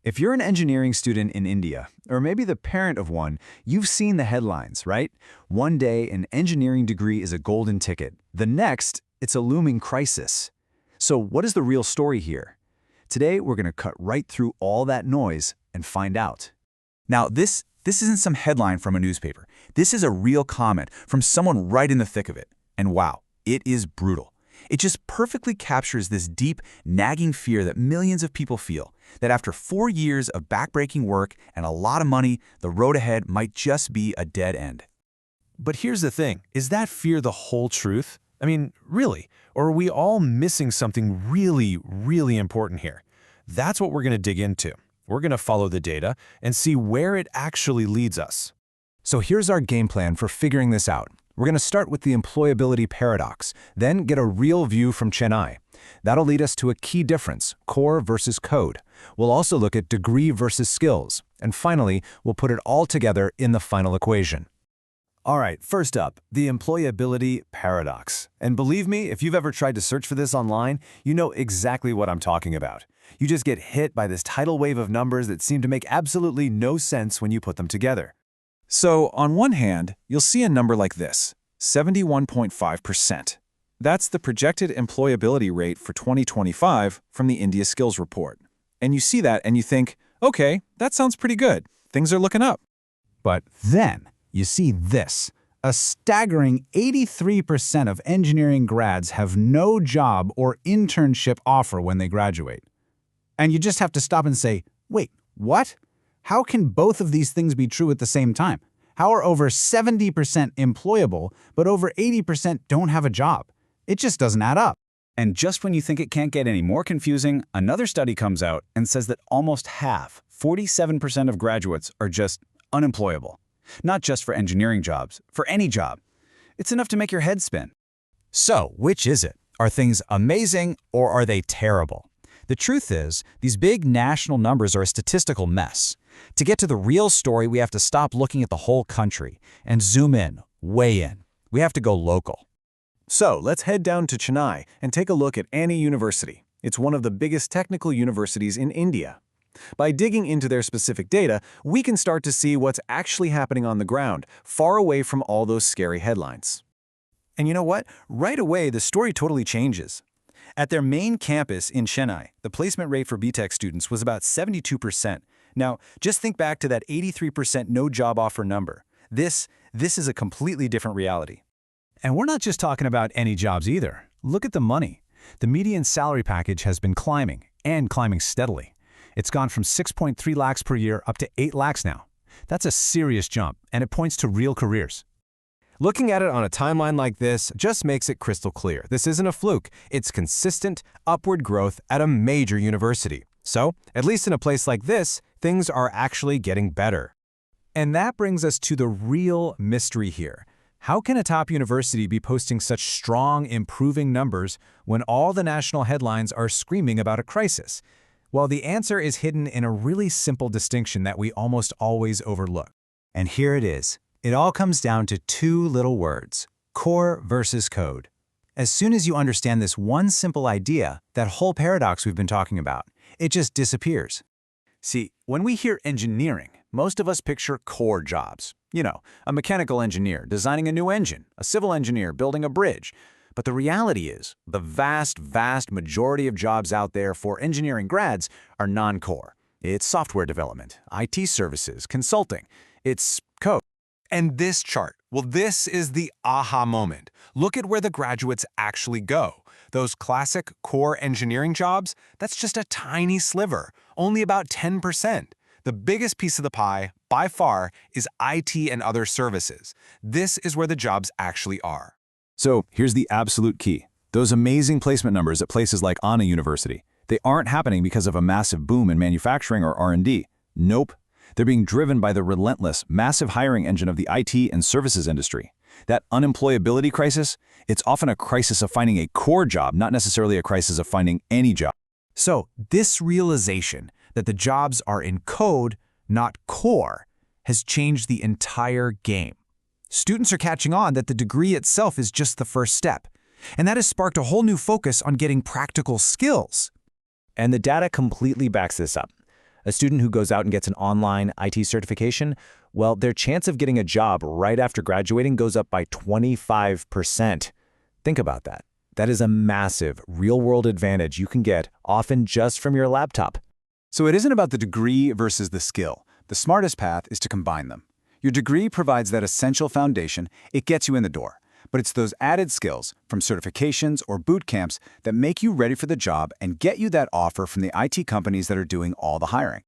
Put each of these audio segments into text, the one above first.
If you're an engineering student in India, or maybe the parent of one, you've seen the headlines, right? One day, an engineering degree is a golden ticket. The next, it's a looming crisis. So what is the real story here? Today, we're going to cut right through all that noise and find out. Now, this isn't some headline from a newspaper. This is a real comment from someone right in the thick of it. And wow, it is brutal. It just perfectly captures this deep, nagging fear that millions of people feel, that after 4 years of backbreaking work and a lot of money, the road ahead might just be a dead end. But here's the thing, is that fear the whole truth? I mean, really? Or are we all missing something really, really important here? That's what we're going to dig into. We're going to follow the data and see where it actually leads us. So here's our game plan for figuring this out. We're going to start with the employability paradox, then get a real view from Chennai. That'll lead us to a key difference, core versus code. We'll also look at degree versus skills. And finally, we'll put it all together in the final equation. All right, first up, the employability paradox. And believe me, if you've ever tried to search for this online, you know exactly what I'm talking about. You just get hit by this tidal wave of numbers that seem to make absolutely no sense when you put them together. So, on one hand, you'll see a number like this, 71.5%. That's the projected employability rate for 2025 from the India Skills Report. And you see that and you think, okay, that sounds pretty good. Things are looking up. But then you see this. A staggering 83% of engineering grads have no job or internship offer when they graduate. And you just have to stop and say, wait, what? How can both of these things be true at the same time? How are over 70% employable, but over 80% don't have a job? It just doesn't add up. And just when you think it can't get any more confusing, another study comes out and says that almost half, 47% of graduates are just unemployable. Not just for engineering jobs, for any job. It's enough to make your head spin. So, which is it? Are things amazing or are they terrible? The truth is, these big national numbers are a statistical mess. To get to the real story, we have to stop looking at the whole country and zoom in, way in. We have to go local. So let's head down to Chennai and take a look at Annie University. It's one of the biggest technical universities in India. By digging into their specific data, we can start to see what's actually happening on the ground, far away from all those scary headlines. And you know what? Right away, the story totally changes. At their main campus in Chennai, the placement rate for BTech students was about 72%. Now, just think back to that 83% no job offer number. This is a completely different reality. And we're not just talking about any jobs either. Look at the money. The median salary package has been climbing, and climbing steadily. It's gone from 6.3 lakhs per year up to 8 lakhs now. That's a serious jump, and it points to real careers. Looking at it on a timeline like this just makes it crystal clear. This isn't a fluke. It's consistent, upward growth at a major university. So, at least in a place like this, things are actually getting better. And that brings us to the real mystery here. How can a top university be posting such strong, improving numbers when all the national headlines are screaming about a crisis? Well, the answer is hidden in a really simple distinction that we almost always overlook. And here it is. It all comes down to two little words, core versus code. As soon as you understand this one simple idea, that whole paradox we've been talking about, it just disappears. See, when we hear engineering, most of us picture core jobs. You know, a mechanical engineer designing a new engine, a civil engineer building a bridge. But the reality is, the vast majority of jobs out there for engineering grads are non-core. It's software development, IT services, consulting. It's code. And this chart, well, this is the aha moment. Look at where the graduates actually go. Those classic core engineering jobs, that's just a tiny sliver, only about 10%. The biggest piece of the pie, by far, is IT and other services. This is where the jobs actually are. So here's the absolute key. Those amazing placement numbers at places like Anna University, they aren't happening because of a massive boom in manufacturing or R&D. Nope. They're being driven by the relentless, massive hiring engine of the IT and services industry. That unemployability crisis, it's often a crisis of finding a core job, not necessarily a crisis of finding any job. So this realization that the jobs are in code, not core, has changed the entire game. Students are catching on that the degree itself is just the first step. And that has sparked a whole new focus on getting practical skills. And the data completely backs this up. A student who goes out and gets an online IT certification, well, their chance of getting a job right after graduating goes up by 25%. Think about that. That is a massive, real-world advantage you can get, often just from your laptop. So it isn't about the degree versus the skill. The smartest path is to combine them. Your degree provides that essential foundation, it gets you in the door. But it's those added skills, from certifications or boot camps, that make you ready for the job and get you that offer from the IT companies that are doing all the hiring.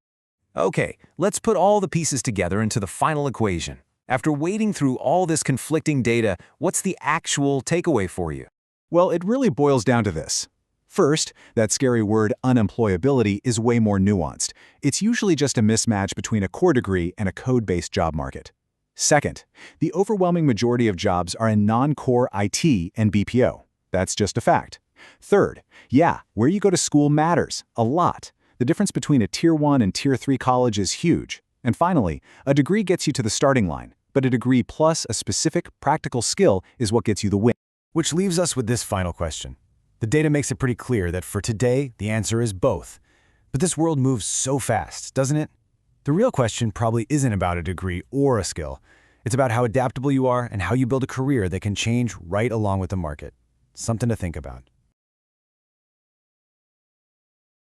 Okay, let's put all the pieces together into the final equation. After wading through all this conflicting data, what's the actual takeaway for you? Well, it really boils down to this. First, that scary word unemployability is way more nuanced. It's usually just a mismatch between a core degree and a code-based job market. Second, the overwhelming majority of jobs are in non-core IT and BPO. That's just a fact. Third, yeah, where you go to school matters a lot. The difference between a Tier 1 and Tier 3 college is huge. And finally, a degree gets you to the starting line, but a degree plus a specific practical skill is what gets you the win. Which leaves us with this final question. The data makes it pretty clear that for today, the answer is both. But this world moves so fast, doesn't it? The real question probably isn't about a degree or a skill. It's about how adaptable you are and how you build a career that can change right along with the market. Something to think about.